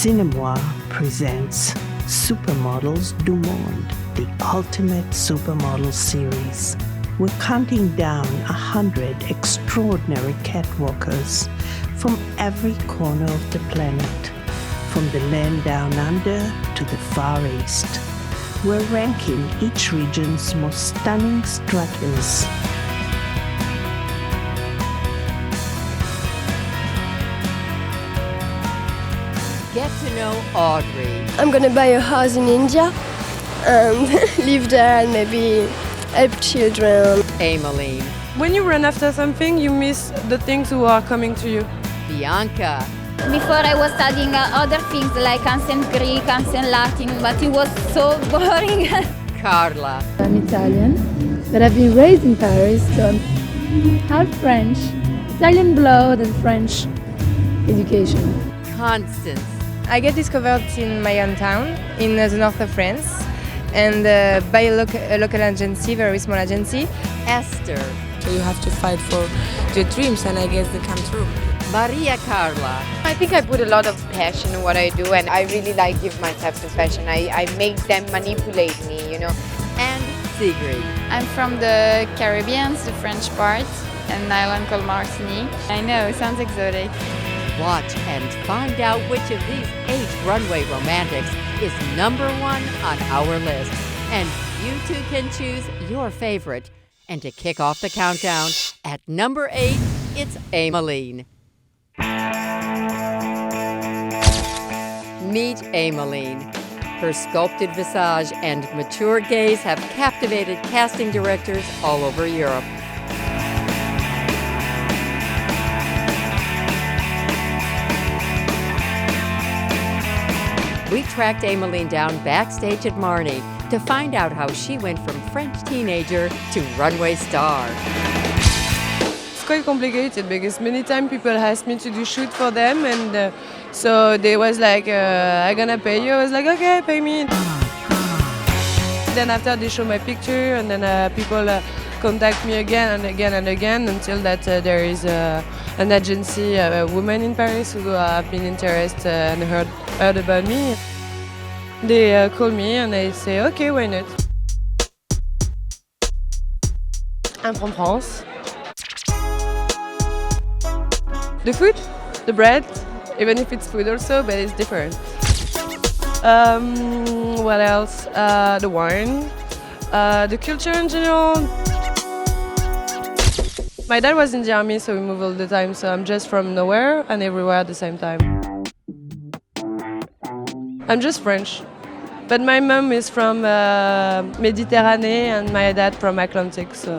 Cinémoi presents Supermodels du Monde, the ultimate supermodel series. We're counting down 100 extraordinary catwalkers from every corner of the planet, from the land down under to the Far East. We're ranking each region's most stunning strutters. Get to know Audrey. I'm gonna buy a house in India and live there and maybe help children. Emmeline. When you run after something, you miss the things who are coming to you. Bianca. Before I was studying other things like ancient Greek, ancient Latin, but it was so boring. Carla. I'm Italian, but I've been raised in Paris, so I'm half French, Italian blood and French education. Constance. I get discovered in my own town, in the north of France, and by a local agency, very small agency. Esther. So you have to fight for your dreams, and I guess they come true. Maria Carla. I think I put a lot of passion in what I do, and I really like give myself to fashion. I make them manipulate me, you know. And Sigrid. I'm from the Caribbean, the French part, an island called Martinique. I know, it sounds exotic. Watch and find out which of these 8 runway romantics is number 1 on our list. And you too can choose your favorite. And to kick off the countdown, at number 8, it's Emmeline. Meet Emmeline. Her sculpted visage and mature gaze have captivated casting directors all over Europe. We tracked Emmeline down backstage at Marnie to find out how she went from French teenager to runway star. It's quite complicated because many times people ask me to do shoot for them, and so they was like, I'm gonna pay you. I was like, okay, pay me. Then after they show my picture, and then people contact me again and again and again until that there is an agency, a woman in Paris who have been interested and heard about me. They call me and they say, okay, why not? I'm from France. The food, the bread, even if it's food also, but it's different. What else? The wine, the culture in general. My dad was in the army, so we move all the time, so I'm just from nowhere and everywhere at the same time. I'm just French, but my mom is from Mediterranean and my dad from Atlantic, so.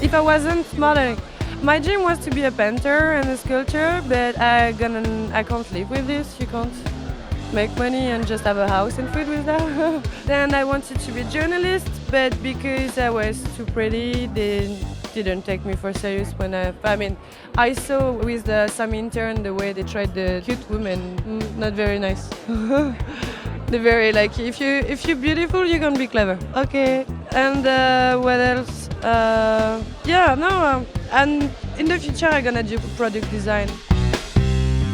If I wasn't modeling, my dream was to be a painter and a sculptor, but I can't live with this. You can't make money and just have a house and food with that. Then I wanted to be a journalist, but because I was too pretty, they didn't take me for serious when I saw with some intern the way they tried the cute women, not very nice. They're very like, if you're beautiful, you're gonna be clever. Okay, and what else? And in the future I'm gonna do product design.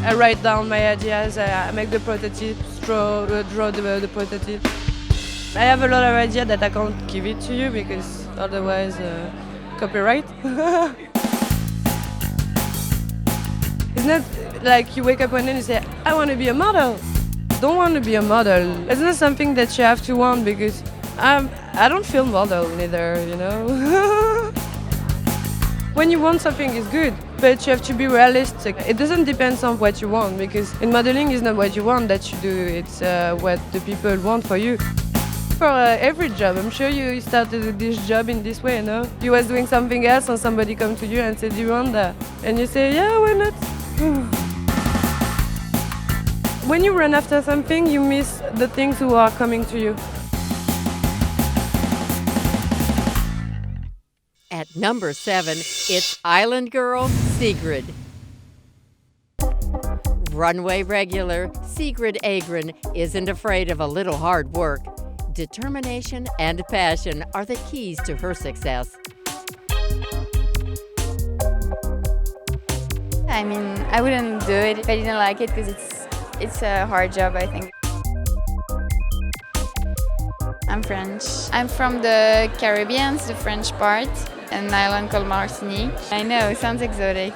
I write down my ideas, I make the prototypes, draw the prototype. I have a lot of ideas that I can't give it to you because otherwise copyright. It's not like you wake up one day and you say, I want to be a model. Don't want to be a model. It's not something that you have to want because I don't feel model neither, you know. When you want something, it's good, but you have to be realistic. It doesn't depend on what you want because in modeling, it's not what you want that you do, it's what the people want for you. For every job, I'm sure you started this job in this way, you know? You was doing something else and somebody come to you and said, do you want that? And you say, yeah, why not? When you run after something, you miss the things who are coming to you. At number 7, it's Island Girl Sigrid. Runway regular Sigrid Agren isn't afraid of a little hard work. Determination and passion are the keys to her success. I mean, I wouldn't do it if I didn't like it because it's a hard job, I think. I'm French. I'm from the Caribbean, the French part, an island called Martinique. I know, it sounds exotic.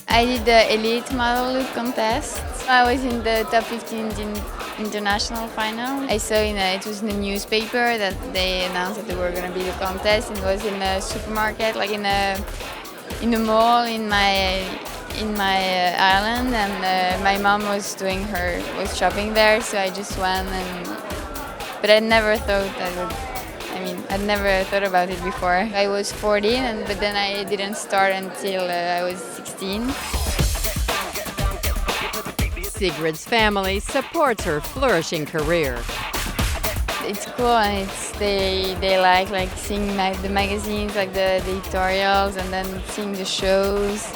I did the elite model look contest. I was in the top 15 international final. I saw it was in the newspaper that they announced that they were going to be the contest. It was in a supermarket, like in a mall in my island, and my mom was shopping there, so I just went. But I never thought I'd never thought about it before. I was 14, but then I didn't start until I was 16. Sigrid's family supports her flourishing career. It's cool, and they like seeing the magazines, like the editorials, and then seeing the shows.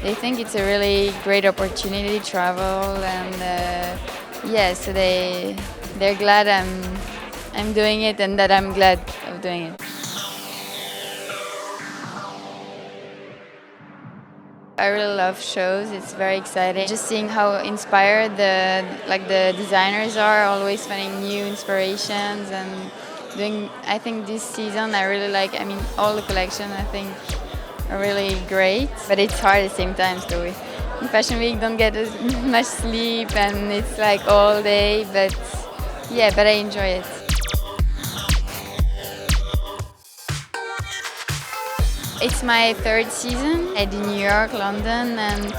They think it's a really great opportunity to travel, and so they're glad I'm doing it, and that I'm glad of doing it. I really love shows. It's very exciting. Just seeing how inspired the designers are, always finding new inspirations, and I think this season I really like. I mean, all the collection I think are really great, but it's hard at the same time. So in Fashion Week, don't get as much sleep, and it's like all day. But I enjoy it. It's my third season. I did New York, London, and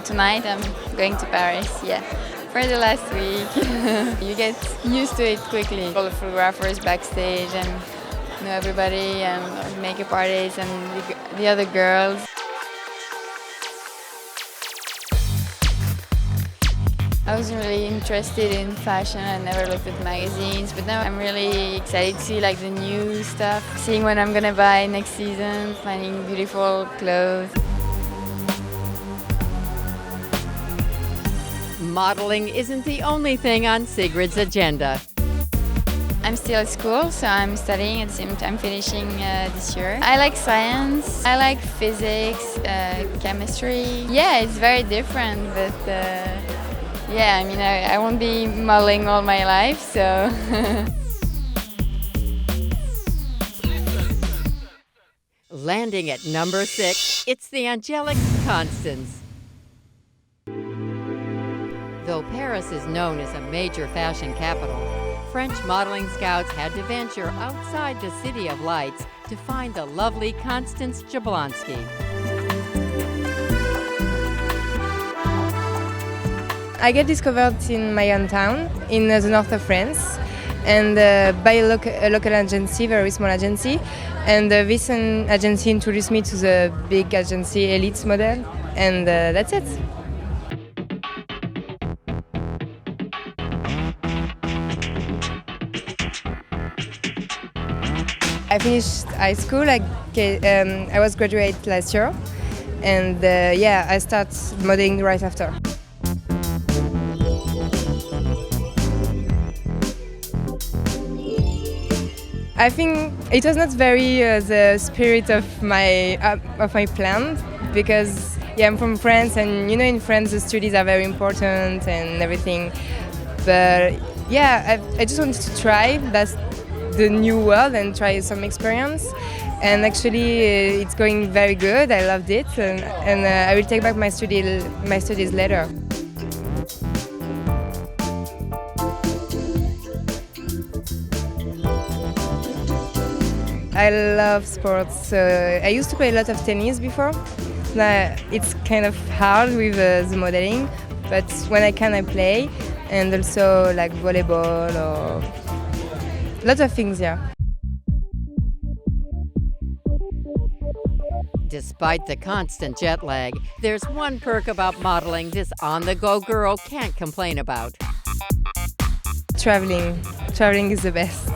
tonight I'm going to Paris. Yeah, for the last week. You get used to it quickly. All the photographers backstage and know everybody, and makeup artists and the other girls. I wasn't really interested in fashion. I never looked at magazines, but now I'm really excited to see the new stuff, seeing what I'm gonna buy next season, finding beautiful clothes. Modeling isn't the only thing on Sigrid's agenda. I'm still at school, so I'm studying at the same time, finishing this year. I like science, I like physics, chemistry. Yeah, it's very different, but I won't be modeling all my life, so. Landing at number 6, it's the angelic Constance. Though Paris is known as a major fashion capital, French modeling scouts had to venture outside the City of Lights to find the lovely Constance Jablonski. I get discovered in my own town, in the north of France, and by a local agency, very small agency. And this agency introduced me to the big agency, Elite Model, and that's it. I finished high school. I was graduate last year, and I started modeling right after. I think it was not very the spirit of my plan, because I'm from France, and in France the studies are very important and everything. But I just wanted to try the new world and try some experience. And actually, it's going very good. I loved it, and I will take back my studies later. I love sports. I used to play a lot of tennis before. Now, it's kind of hard with the modeling, but when I can, I play, and also like volleyball or lots of things. Yeah. Despite the constant jet lag, there's one perk about modeling this on-the-go girl can't complain about. Traveling. Traveling is the best.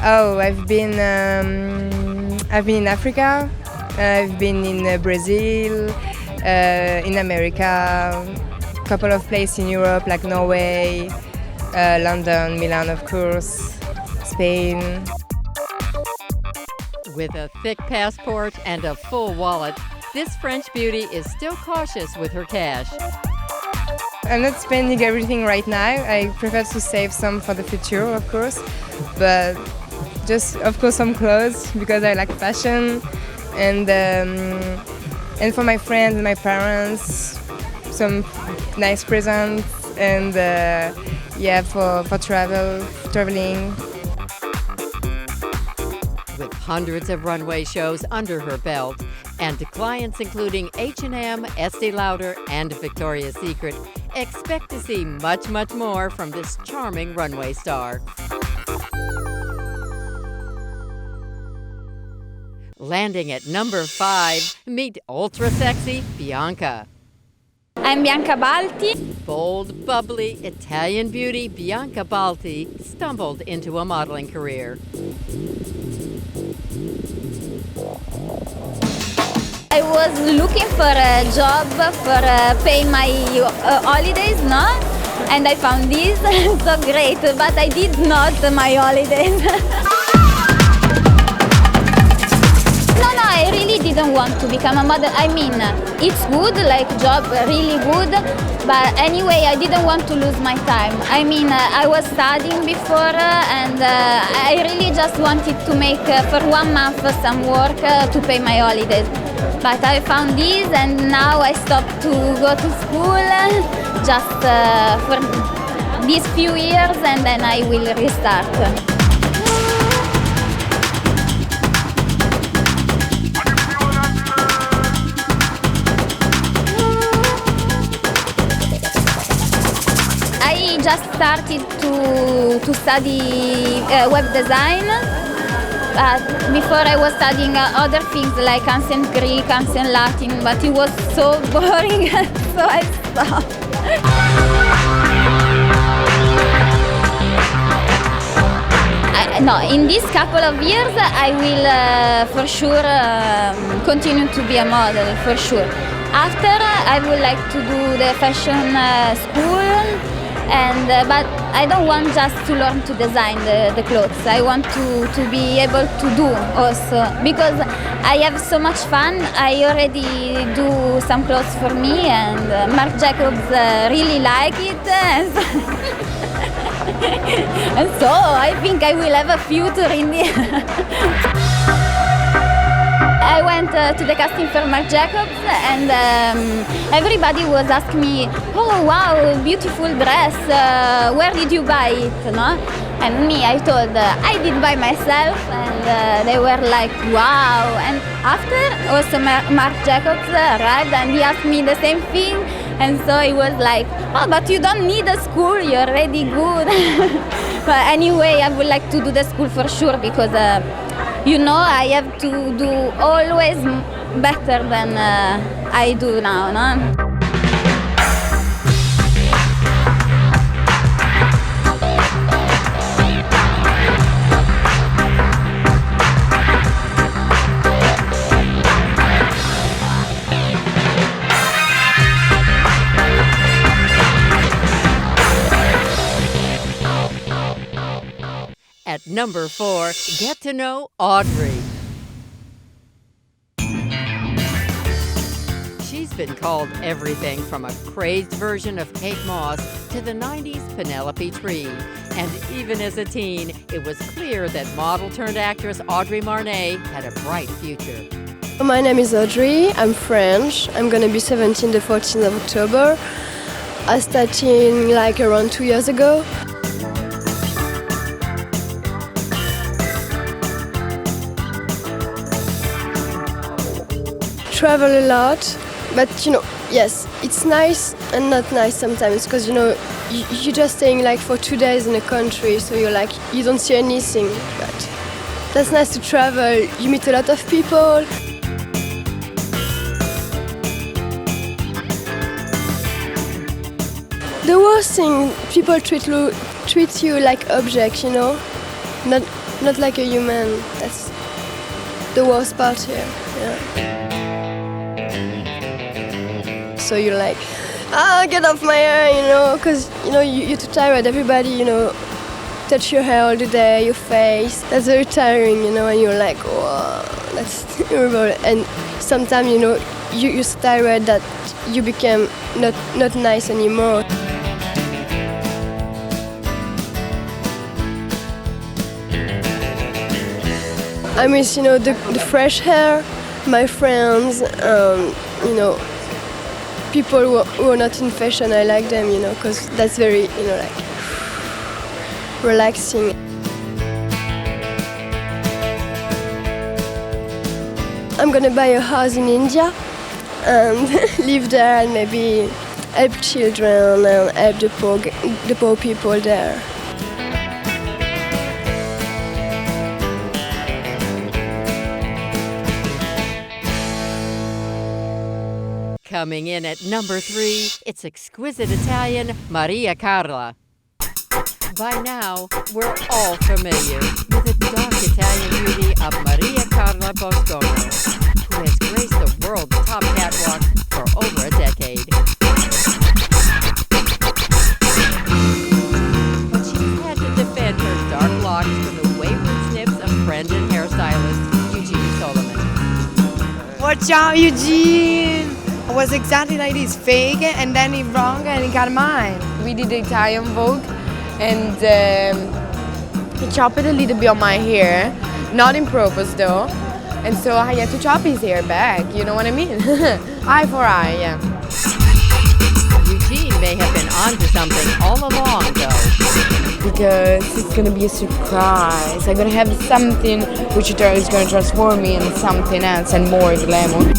Oh, I've been in Africa. I've been in Brazil, in America, a couple of places in Europe like Norway, London, Milan, of course, Spain. With a thick passport and a full wallet, this French beauty is still cautious with her cash. I'm not spending everything right now. I prefer to save some for the future, of course. But just, of course, some clothes because I like fashion. And for my friends and my parents, some nice presents. And for traveling. With hundreds of runway shows under her belt and clients including H&M, Estée Lauder, and Victoria's Secret, expect to see much, much more from this charming runway star. Landing at number 5, meet ultra-sexy Bianca. I'm Bianca Balti. Bold, bubbly Italian beauty Bianca Balti stumbled into a modeling career. I was looking for a job for pay my holidays, no? And I found this, so great, but I did not my holidays. No, I really didn't want to become a model. I mean, it's good, like job, really good, but anyway, I didn't want to lose my time. I mean, I was studying before and I really just wanted to make for 1 month some work to pay my holidays. But I found this and now I stopped to go to school just for these few years and then I will restart. I just started to study web design. Before I was studying other things like ancient Greek, ancient Latin, but it was so boring, so I stopped. No, in this couple of years I will for sure continue to be a model, for sure. After I would like to do the fashion school. But I don't want just to learn to design the clothes. I want to be able to do also because I have so much fun. I already do some clothes for me and Marc Jacobs really like it. And so I think I will have a future in the I went to the casting for Marc Jacobs and everybody was asking me, oh wow, beautiful dress, where did you buy it? No? And me, I told, I did by myself and they were like, wow. And after also Marc Jacobs arrived and he asked me the same thing. And so it was like, oh, but you don't need a school, you're already good. But anyway, I would like to do the school for sure because you know, I have to do always better than I do now, no? At number 4, get to know Audrey. She's been called everything from a crazed version of Kate Moss to the 90s Penelope Tree. And even as a teen, it was clear that model-turned-actress Audrey Marnay had a bright future. My name is Audrey, I'm French. I'm gonna be 17 the 14th of October. I started like around 2 years ago. Travel a lot, but you know, yes, it's nice and not nice sometimes because you know, you're just staying like for 2 days in a country, so you're like, you don't see anything, but that's nice to travel, you meet a lot of people. The worst thing, people treat you like object, you know, not like a human. That's the worst part here. Yeah. So you're like Get off my hair, because, you're too tired. Everybody, touch your hair all the day, your face. That's very tiring, and you're like, wow, that's terrible. And sometimes, you're so tired that you become not nice anymore. I miss, the fresh hair, my friends, people who are not in fashion. I like them, because that's very, relaxing. I'm gonna buy a house in India and live there and maybe help children and help the poor people there. Coming in at number 3, it's exquisite Italian Maria Carla. By now, we're all familiar with the dark Italian beauty of Maria Carla Boscolo, who has graced the world's top catwalk for over a decade. But she's had to defend her dark locks from the wayward snips of friend and hairstylist Eugene Solomon. Watch out, Eugene! I was exactly like this, fake, and then he wrong and he got mine. We did the Italian Vogue, and he chopped a little bit on my hair, not in purpose though, and so I had to chop his hair back, you know what I mean? Eye for eye, yeah. Eugene may have been onto something all along though. Because it's gonna be a surprise. I'm gonna have something which is gonna transform me into something else and more glamour.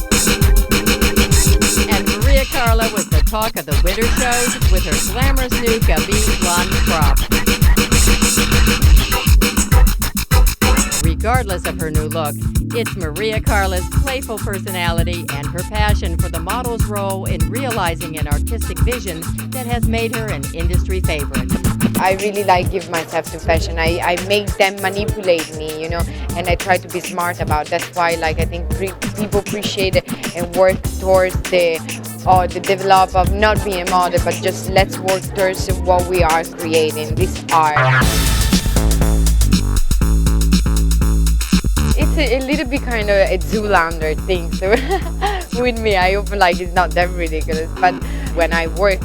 Carla was the talk of the winter shows with her glamorous new Gabi blonde crop. Regardless of her new look, it's Maria Carla's playful personality and her passion for the model's role in realizing an artistic vision that has made her an industry favorite. I really give myself to fashion. I make them manipulate me, and I try to be smart about it. That's why I think people appreciate it and work towards the develop of not being a model, but just let's work towards what we are creating, this art. It's a little bit kind of a Zoolander thing, so with me, I hope it's not that ridiculous, but when I work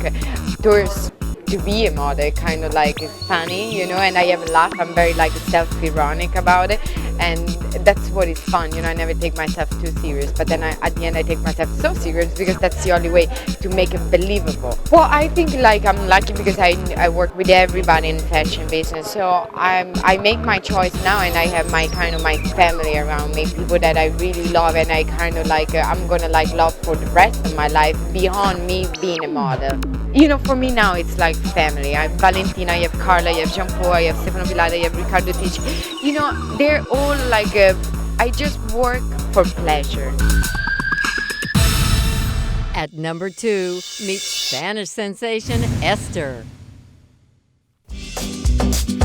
towards to be a model, kind of it's funny, and I have a laugh. I'm very self-ironic about it, and that's what is fun, I never take myself too serious, but then at the end I take myself so serious because that's the only way to make it believable. Well, I think I'm lucky because I work with everybody in fashion business, so I make my choice now, and I have my family around me, people that I really love, and I I'm gonna love for the rest of my life beyond me being a model. For me now it's family. I have Valentina, I have Carla, I have Jean-Paul, I have Stefano Pilata, I have Riccardo Ticci. They're all I just work for pleasure. At number 2, meet Spanish sensation Esther.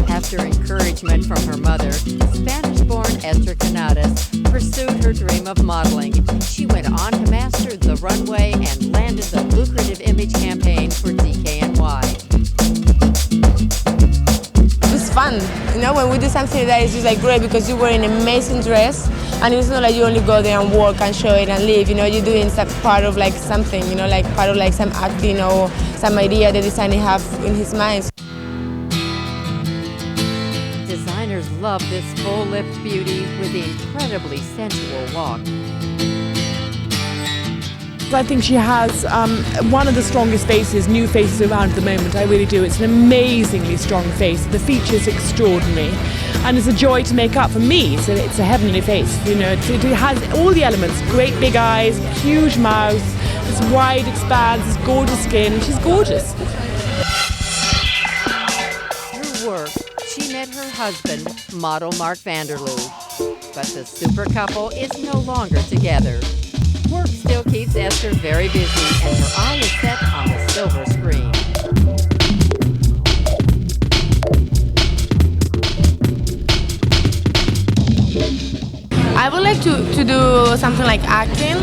After encouragement from her mother, Spanish-born Esther Canales pursued her dream of modeling. She went on to master the runway and landed the lucrative image campaign for DKNY. It was fun, when we do something that is just great because you wear an amazing dress, and it's not like you only go there and work and show it and leave. You're doing some part of something, part of some acting or some idea the designer have in his mind. Designers love this full-lipped beauty with the incredibly sensual walk. I think she has one of the strongest faces, new faces around at the moment. I really do. It's an amazingly strong face. The features extraordinary, and it's a joy to make up for me. So it's a heavenly face. It has all the elements: great big eyes, huge mouth, this wide expanse, this gorgeous skin. She's gorgeous. Through work, she met her husband, model Mark Vanderloo, but the super couple is no longer together. Work still keeps Esther very busy, and her eye is set on the silver screen. I would like to do something like acting.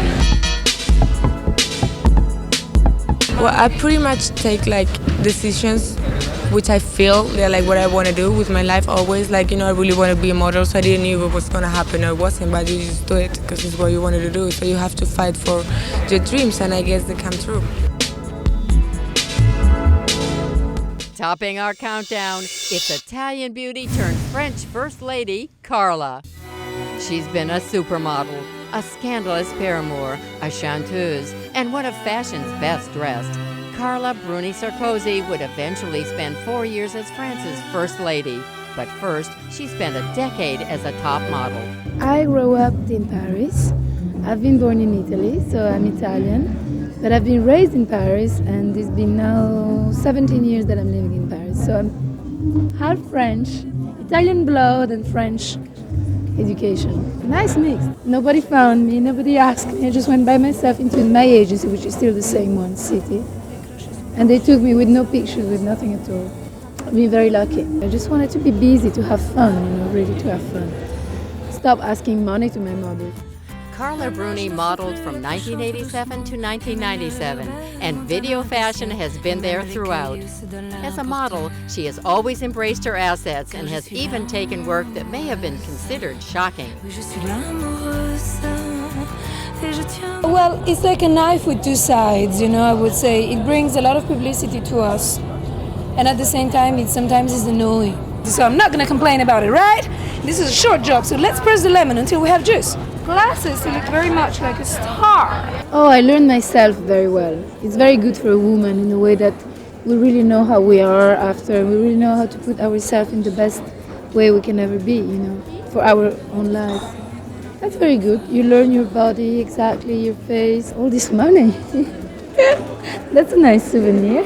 Well, I pretty much take like decisions which I feel they're like what I want to do with my life always. Like, I really want to be a model, so I didn't know if it was going to happen or it wasn't, but you just do it because it's what you wanted to do. So you have to fight for your dreams, and I guess they come true. Topping our countdown, it's Italian beauty turned French First Lady, Carla. She's been a supermodel, a scandalous paramour, a chanteuse, and one of fashion's best dressed. Carla Bruni Sarkozy would eventually spend 4 years as France's First Lady. But first, she spent a decade as a top model. I grew up in Paris. I've been born in Italy, so I'm Italian. But I've been raised in Paris, and it's been now 17 years that I'm living in Paris. So I'm half French, Italian blood and French education. Nice mix. Nobody found me, nobody asked me. I just went by myself into my agency, which is still the same one, City. And they took me with no pictures, with nothing at all. I've been very lucky. I just wanted to be busy, to have fun, really to have fun. Stop asking money to my models. Carla Bruni modeled from 1987 to 1997, and video fashion has been there throughout. As a model, she has always embraced her assets and has even taken work that may have been considered shocking. Well, it's like a knife with two sides, I would say. It brings a lot of publicity to us. And at the same time, it sometimes is annoying. So I'm not going to complain about it, right? This is a short job, so let's press the lemon until we have juice. Glasses, you look very much like a star. Oh, I learned myself very well. It's very good for a woman in a way that we really know how we are after. We really know how to put ourselves in the best way we can ever be, for our own life. That's very good. You learn your body, exactly, your face, all this money. That's a nice souvenir.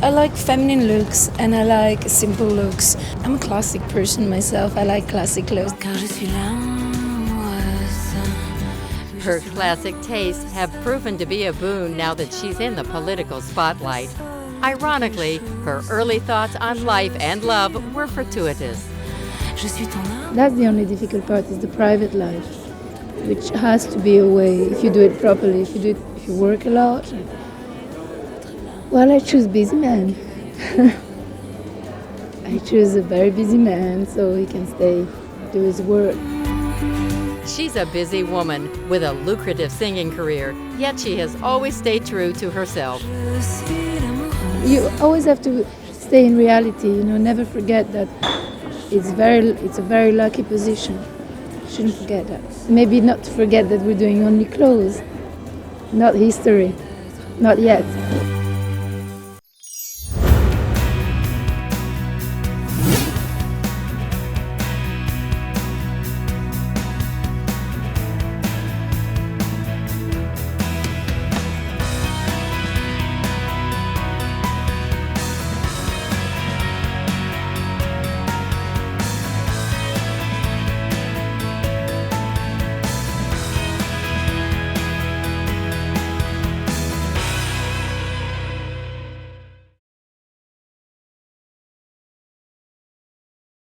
I like feminine looks and I like simple looks. I'm a classic person myself. I like classic clothes. Her classic tastes have proven to be a boon now that she's in the political spotlight. Ironically, her early thoughts on life and love were fortuitous. That's the only difficult part, is the private life, which has to be a way if you do it properly, if you work a lot. Well, I choose busy man. I choose a very busy man so he can stay, do his work. She's a busy woman with a lucrative singing career, yet she has always stayed true to herself. You always have to stay in reality, never forget that it's a very lucky position. You shouldn't forget that. Maybe not to forget that we're doing only clothes, not history, not yet.